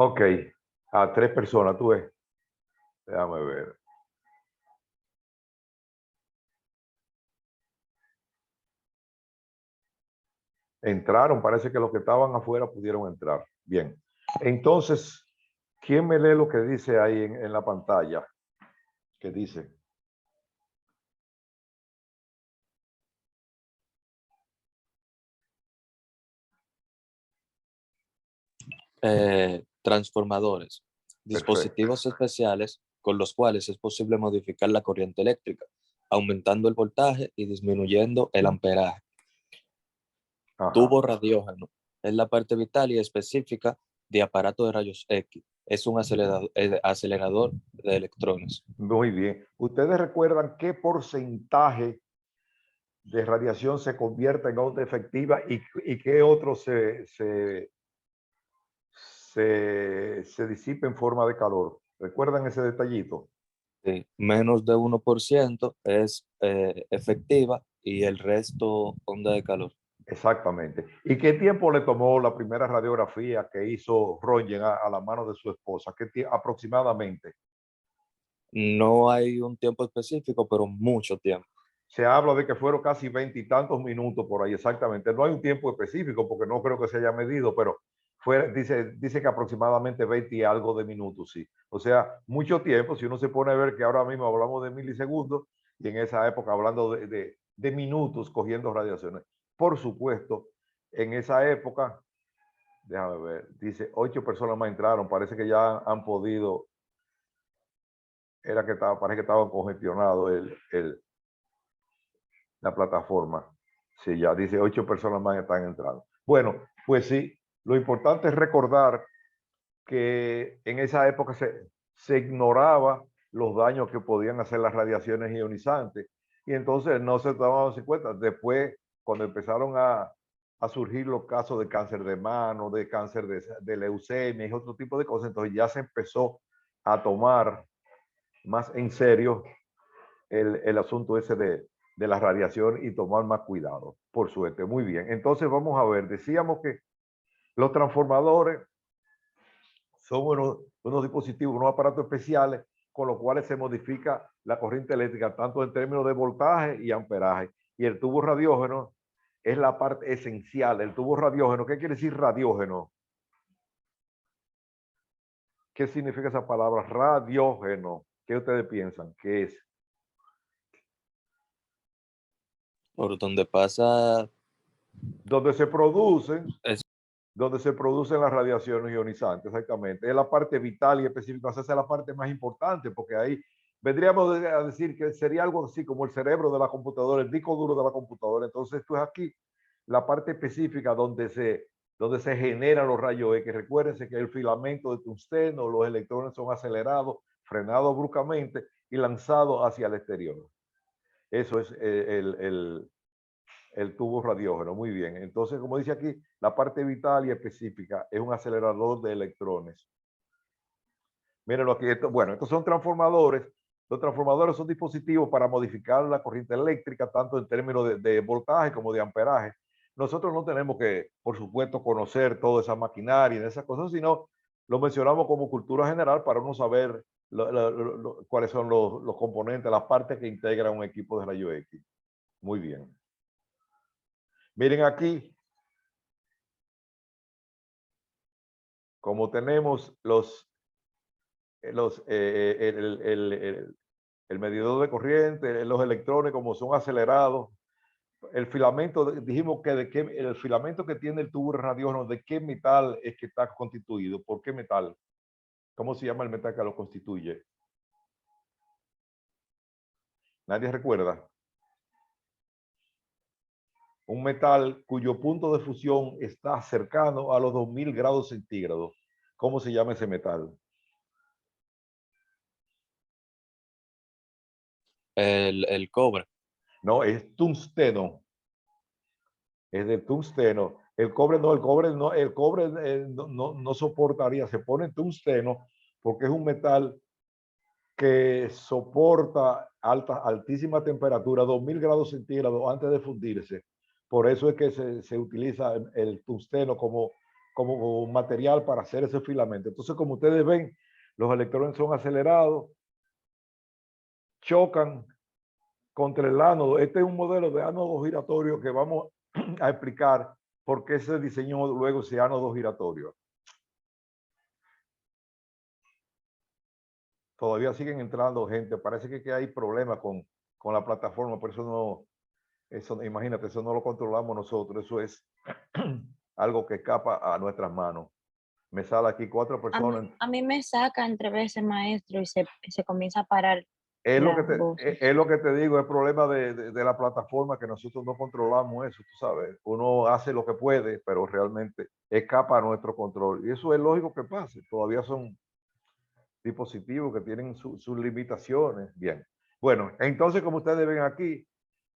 Ok, a 3 personas, tú ves. Déjame ver. Entraron, parece que los que estaban afuera pudieron entrar. Bien. Entonces, ¿quién me lee lo que dice ahí en la pantalla? ¿Qué dice? Transformadores, Perfecto. dispositivos especiales con los cuales es posible modificar la corriente eléctrica, aumentando el voltaje y disminuyendo el amperaje. Ajá. Tubo radiógeno es la parte vital y específica de aparato de rayos X. Es un acelerador de electrones. Muy bien. ¿Ustedes recuerdan qué porcentaje de radiación se convierte en onda efectiva y qué otro se disipa en forma de calor? ¿Recuerdan ese detallito? Sí, menos de 1% es efectiva y el resto onda de calor. Exactamente. ¿Y qué tiempo le tomó la primera radiografía que hizo Roger a la mano de su esposa? Aproximadamente? No hay un tiempo específico, pero mucho tiempo. Se habla de que fueron casi 20 y tantos minutos por ahí, exactamente. No hay un tiempo específico porque no creo que se haya medido, pero dice que aproximadamente 20 y algo de minutos, sí. O sea, mucho tiempo, si uno se pone a ver que ahora mismo hablamos de milisegundos y en esa época hablando de minutos cogiendo radiaciones. Por supuesto, en esa época, déjame ver, dice 8 personas más entraron, parece que ya han podido, parece que estaban congestionados la plataforma. Sí, ya dice 8 personas más están entrando. Bueno, pues sí, lo importante es recordar que en esa época se ignoraba los daños que podían hacer las radiaciones ionizantes y entonces no se tomaban en cuenta. Después, cuando empezaron a surgir los casos de cáncer de mano, de cáncer de leucemia y otro tipo de cosas, entonces ya se empezó a tomar más en serio el asunto ese de la radiación y tomar más cuidado, por suerte. Muy bien. Entonces vamos a ver, decíamos que los transformadores son unos dispositivos, unos aparatos especiales con los cuales se modifica la corriente eléctrica, tanto en términos de voltaje y amperaje. Y el tubo radiógeno es la parte esencial. El tubo radiógeno, ¿qué quiere decir radiógeno? ¿Qué significa esa palabra? Radiógeno. ¿Qué ustedes piensan? ¿Qué es? Por donde pasa Donde se producen es donde se producen las radiaciones ionizantes, exactamente. Es la parte vital y específica, esa es la parte más importante, porque ahí vendríamos a decir que sería algo así como el cerebro de la computadora, el disco duro de la computadora. Entonces, esto es aquí la parte específica donde se generan los rayos X. Recuérdense que el filamento de tungsteno, los electrones son acelerados, frenados bruscamente y lanzados hacia el exterior. Eso es el tubo radiógeno, muy bien. Entonces, como dice aquí, la parte vital y específica es un acelerador de electrones. Mírenlo aquí, bueno, estos son transformadores. Los transformadores son dispositivos para modificar la corriente eléctrica, tanto en términos de voltaje como de amperaje. Nosotros no tenemos que, por supuesto, conocer toda esa maquinaria y esas cosas, sino lo mencionamos como cultura general para uno saber cuáles son los componentes, las partes que integran un equipo de rayo X. Muy bien. Miren aquí, como tenemos el medidor de corriente, los electrones como son acelerados, el filamento, dijimos que el filamento que tiene el tubo radiógeno, ¿de qué metal es que está constituido? ¿Por qué metal? ¿Cómo se llama el metal que lo constituye? ¿Nadie recuerda? Un metal cuyo punto de fusión está cercano a los 2000 grados centígrados. ¿Cómo se llama ese metal? el cobre. No, es tungsteno. Es de tungsteno. El cobre no soportaría, se pone en tungsteno porque es un metal que soporta altísima temperatura, 2000 grados centígrados antes de fundirse. Por eso es que se utiliza el tungsteno como material para hacer ese filamento. Entonces, como ustedes ven, los electrones son acelerados, chocan contra el ánodo. Este es un modelo de ánodo giratorio que vamos a explicar por qué se diseñó luego ese ánodo giratorio. Todavía siguen entrando gente. Parece que hay problemas con la plataforma, por eso imagínate, eso no lo controlamos nosotros. Eso es algo que escapa a nuestras manos. Me sale aquí 4 personas. A mí me saca entre veces, maestro, y se comienza a parar Es lo las que voces. es lo que te digo, el problema de la plataforma, que nosotros no controlamos eso, tú sabes. Uno hace lo que puede, pero realmente escapa a nuestro control. Y eso es lógico que pase. Todavía son dispositivos que tienen sus limitaciones. Bien. Bueno, entonces, como ustedes ven aquí,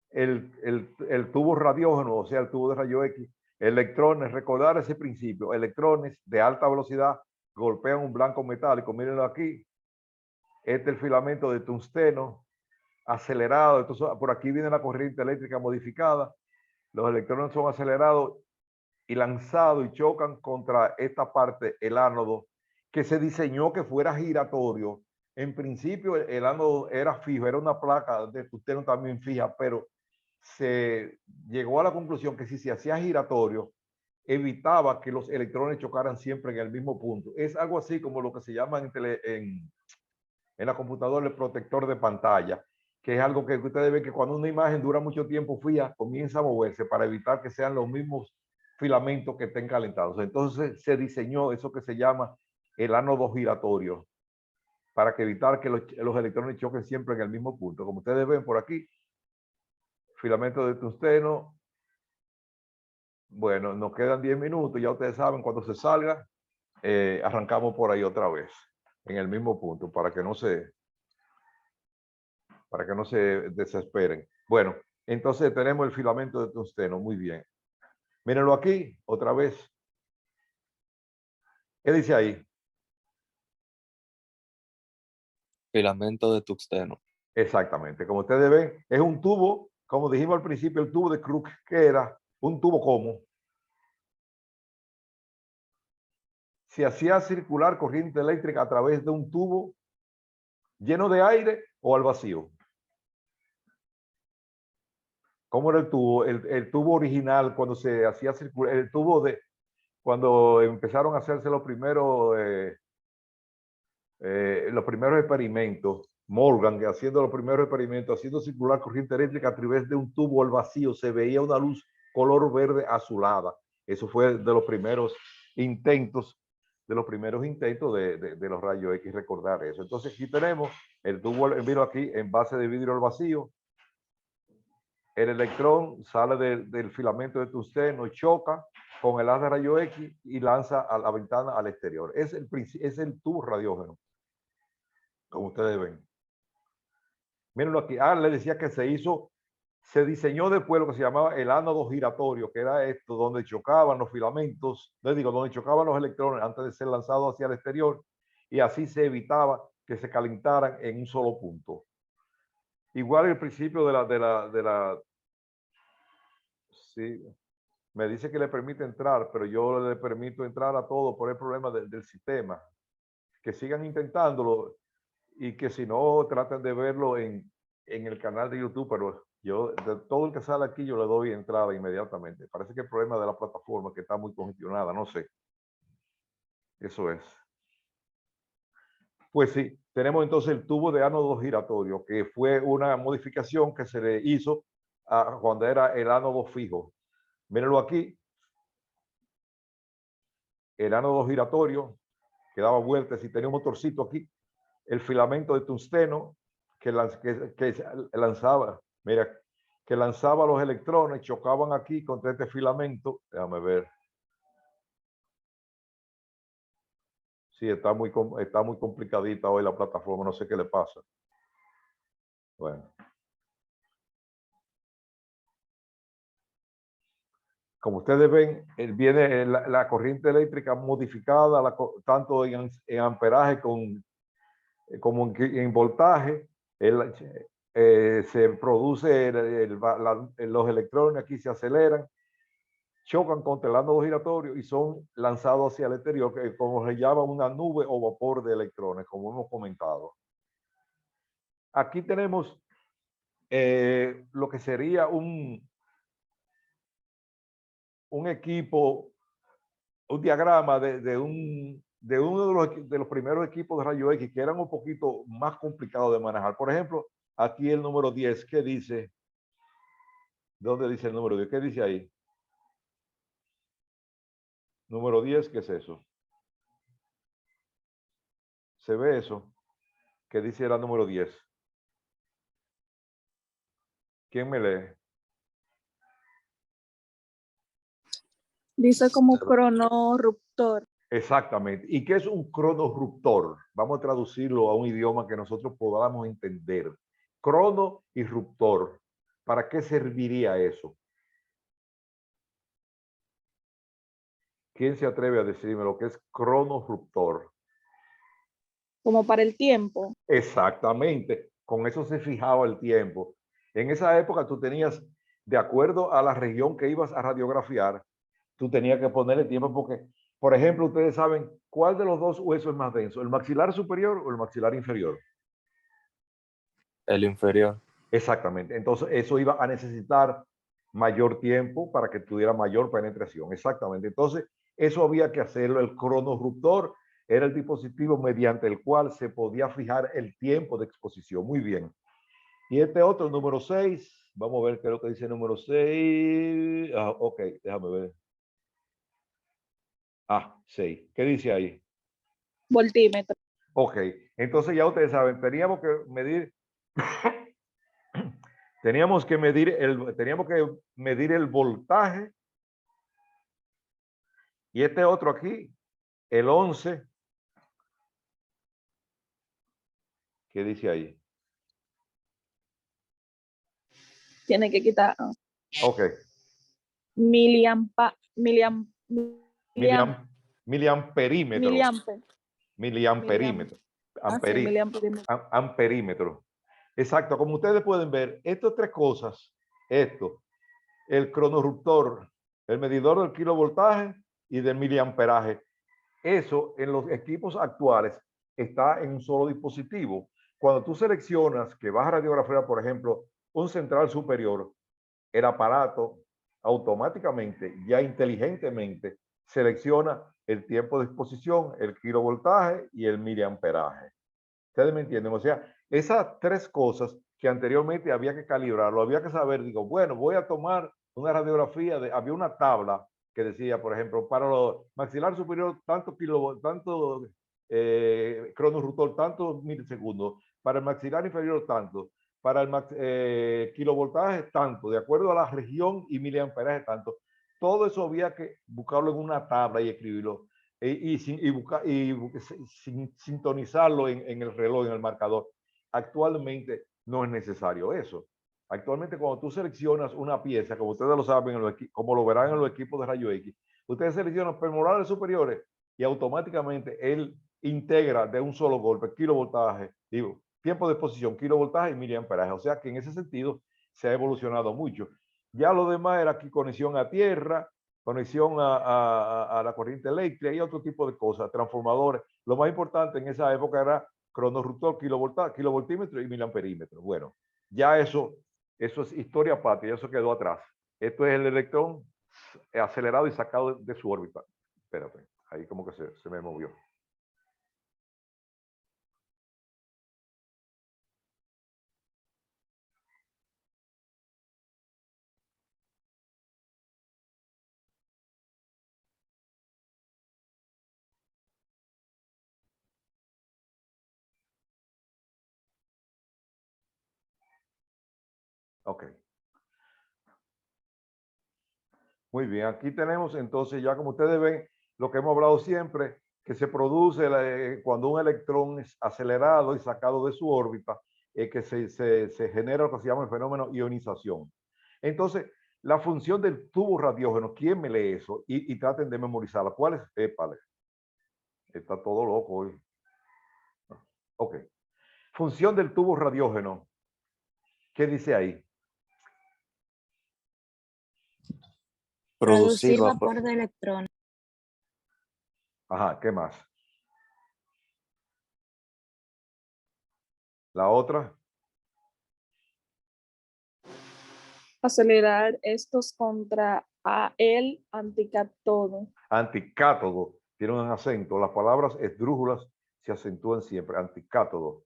el tubo radiógeno, o sea, el tubo de rayo X, electrones, recordar ese principio, electrones de alta velocidad golpean un blanco metálico. Mírenlo aquí. Este es el filamento de tungsteno acelerado. Entonces, por aquí viene la corriente eléctrica modificada. Los electrones son acelerados y lanzados y chocan contra esta parte, el ánodo, que se diseñó que fuera giratorio. En principio, el ánodo era fijo, era una placa de tungsteno también fija, pero se llegó a la conclusión que si se hacía giratorio, evitaba que los electrones chocaran siempre en el mismo punto. Es algo así como lo que se llama en la computadora el protector de pantalla, que es algo que ustedes ven que cuando una imagen dura mucho tiempo fría, comienza a moverse para evitar que sean los mismos filamentos que estén calentados. Entonces se diseñó eso que se llama el ánodo giratorio, para que evitar que los electrones choquen siempre en el mismo punto. Como ustedes ven por aquí, filamento de tungsteno. Bueno, nos quedan 10 minutos, ya ustedes saben, cuando se salga, arrancamos por ahí otra vez, en el mismo punto, para que no se desesperen. Bueno, entonces tenemos el filamento de tungsteno, muy bien. Mírenlo aquí, otra vez. ¿Qué dice ahí? Filamento de tungsteno. Exactamente, como ustedes ven, es un tubo, como dijimos al principio, el tubo de Crookes, que era un tubo como se hacía circular corriente eléctrica a través de un tubo lleno de aire o al vacío. ¿Cómo era el tubo? El tubo original, cuando se hacía circular, el tubo de, cuando empezaron a hacerse los primeros experimentos, Morgan, haciendo los primeros experimentos, haciendo circular corriente eléctrica a través de un tubo al vacío, se veía una luz color verde azulada. Eso fue de los primeros intentos, de los rayos X, recordar eso. Entonces aquí tenemos el tubo, miro aquí, en base de vidrio al vacío. El electrón sale del filamento de tungsteno, choca con el haz de rayo X y lanza a la ventana al exterior. Es el tubo radiógeno, como ustedes ven. Mírenlo aquí. Le decía que se diseñó después lo que se llamaba el ánodo giratorio, que era esto, donde chocaban los filamentos, donde chocaban los electrones antes de ser lanzados hacia el exterior, y así se evitaba que se calentaran en un solo punto. Igual el principio sí, me dice que le permite entrar, pero yo le permito entrar a todo por el problema del sistema. Que sigan intentándolo y que si no traten de verlo en el canal de YouTube, pero yo, de todo el que sale aquí, yo le doy entrada inmediatamente. Parece que el problema de la plataforma que está muy congestionada, no sé. Eso es. Pues sí, tenemos entonces el tubo de ánodo giratorio, que fue una modificación que se le hizo cuando era el ánodo fijo. Mírenlo aquí. El ánodo giratorio que daba vueltas y tenía un motorcito aquí. El filamento de tungsteno que lanzaba, mira, que lanzaba los electrones, chocaban aquí contra este filamento. Déjame ver. Sí, está muy complicadita hoy la plataforma, no sé qué le pasa. Bueno. Como ustedes ven, viene la corriente eléctrica modificada, tanto en amperaje como en voltaje. Se produce, los electrones aquí se aceleran chocan contra el ánodo giratorio y son lanzados hacia el exterior, que como se llama una nube o vapor de electrones, como hemos comentado. Aquí tenemos lo que sería un equipo, un diagrama de uno de los primeros equipos de rayos X que eran un poquito más complicados de manejar. Por ejemplo, aquí el número 10, ¿qué dice? ¿Dónde dice el número 10? ¿Qué dice ahí? Número 10, ¿qué es eso? ¿Se ve eso? ¿Qué dice la número 10? ¿Quién me lee? Dice como cronorruptor. Exactamente. ¿Y qué es un cronorruptor? Vamos a traducirlo a un idioma que nosotros podamos entender. Crono y ruptor. ¿Para qué serviría eso? ¿Quién se atreve a decirme lo que es cronorruptor? Como para el tiempo. Exactamente. Con eso se fijaba el tiempo. En esa época tú tenías, de acuerdo a la región que ibas a radiografiar, tú tenías que ponerle tiempo porque, por ejemplo, ustedes saben cuál de los dos huesos es más denso, el maxilar superior o el maxilar inferior. El inferior. Exactamente. Entonces, eso iba a necesitar mayor tiempo para que tuviera mayor penetración. Exactamente. Entonces, eso había que hacerlo. El cronorruptor era el dispositivo mediante el cual se podía fijar el tiempo de exposición. Muy bien. Y este otro, número 6, vamos a ver qué es lo que dice el número 6. Ah, ok, déjame ver. 6. ¿Qué dice ahí? Voltímetro. Ok, entonces ya ustedes saben, teníamos que medir teníamos que medir el voltaje y este otro aquí, el 11, ¿qué dice ahí? Tiene que quitar Ok, miliamperímetro, miliampe. miliamperímetro, Sí, miliamperímetro. amperímetro. Exacto, como ustedes pueden ver, estas tres cosas, el cronorruptor, el medidor del kilovoltaje y del miliamperaje, eso en los equipos actuales está en un solo dispositivo. Cuando tú seleccionas que vas a radiografiar, por ejemplo, un central superior, el aparato automáticamente, ya inteligentemente, selecciona el tiempo de exposición, el kilovoltaje y el miliamperaje. ¿Ustedes me entienden? O sea, esas tres cosas que anteriormente había que calibrarlo, había que saber, digo, bueno, voy a tomar una radiografía, había una tabla que decía, por ejemplo, para los maxilar superior, tanto cronorruptor, tantos milisegundos, para el maxilar inferior, tanto, para el kilovoltaje, tanto, de acuerdo a la región y miliamperaje, tanto. Todo eso había que buscarlo en una tabla y escribirlo y sintonizarlo en el reloj, en el marcador. Actualmente no es necesario eso. Actualmente cuando tú seleccionas una pieza, como ustedes lo saben, como lo verán en los equipos de rayo X, ustedes seleccionan femorales superiores y automáticamente él integra de un solo golpe kilovoltaje, digo, tiempo de exposición, kilovoltaje y miliamperaje. O sea que en ese sentido se ha evolucionado mucho. Ya lo demás era aquí conexión a tierra, conexión a la corriente eléctrica y otro tipo de cosas, transformadores. Lo más importante en esa época era cronorruptor, kilovoltímetro y miliamperímetro. Bueno, ya eso es historia patria, eso quedó atrás. Esto es el electrón acelerado y sacado de su órbita. Espérate, ahí como que se me movió. Ok. Muy bien, aquí tenemos entonces ya como ustedes ven lo que hemos hablado siempre, que se produce cuando un electrón es acelerado y sacado de su órbita, que se genera lo que se llama el fenómeno ionización. Entonces, la función del tubo radiógeno, ¿quién me lee eso? Y traten de memorizarla. ¿Cuál es? Épale. Está todo loco hoy. Ok. Función del tubo radiógeno. ¿Qué dice ahí? Producir Producir vapor de electrones. Ajá, ¿qué más? La otra, Acelerar estos contra a el anticátodo. anticátodo, tiene un acento. Las palabras esdrújulas se acentúan siempre, anticátodo.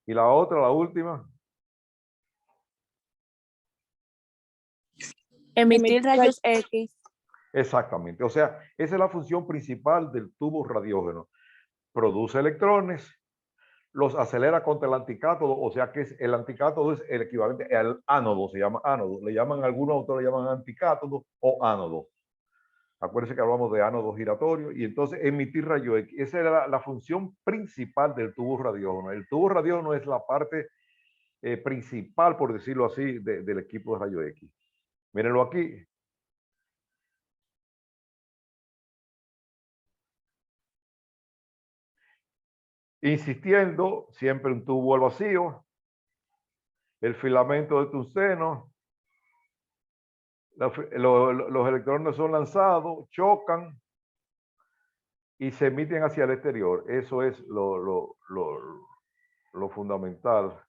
Y la otra, la última, Emitir rayos X. exactamente. O sea, esa es la función principal del tubo radiógeno. Produce electrones, los acelera contra el anticátodo, o sea que el anticátodo es el equivalente al ánodo, se llama ánodo. Le llaman, algunos autores le llaman anticátodo o ánodo. Acuérdense que hablamos de ánodo giratorio y entonces emitir rayos X. Esa era la función principal del tubo radiógeno. El tubo radiógeno es la parte principal, por decirlo así, del equipo de rayos X. Mírenlo aquí. Insistiendo, siempre un tubo al vacío, el filamento de tungsteno, los electrones son lanzados, chocan y se emiten hacia el exterior. Eso es lo fundamental.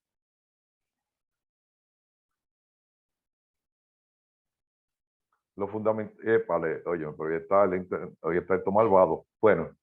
Lo fundamental, oye, pero hoy está esto malvado. Bueno,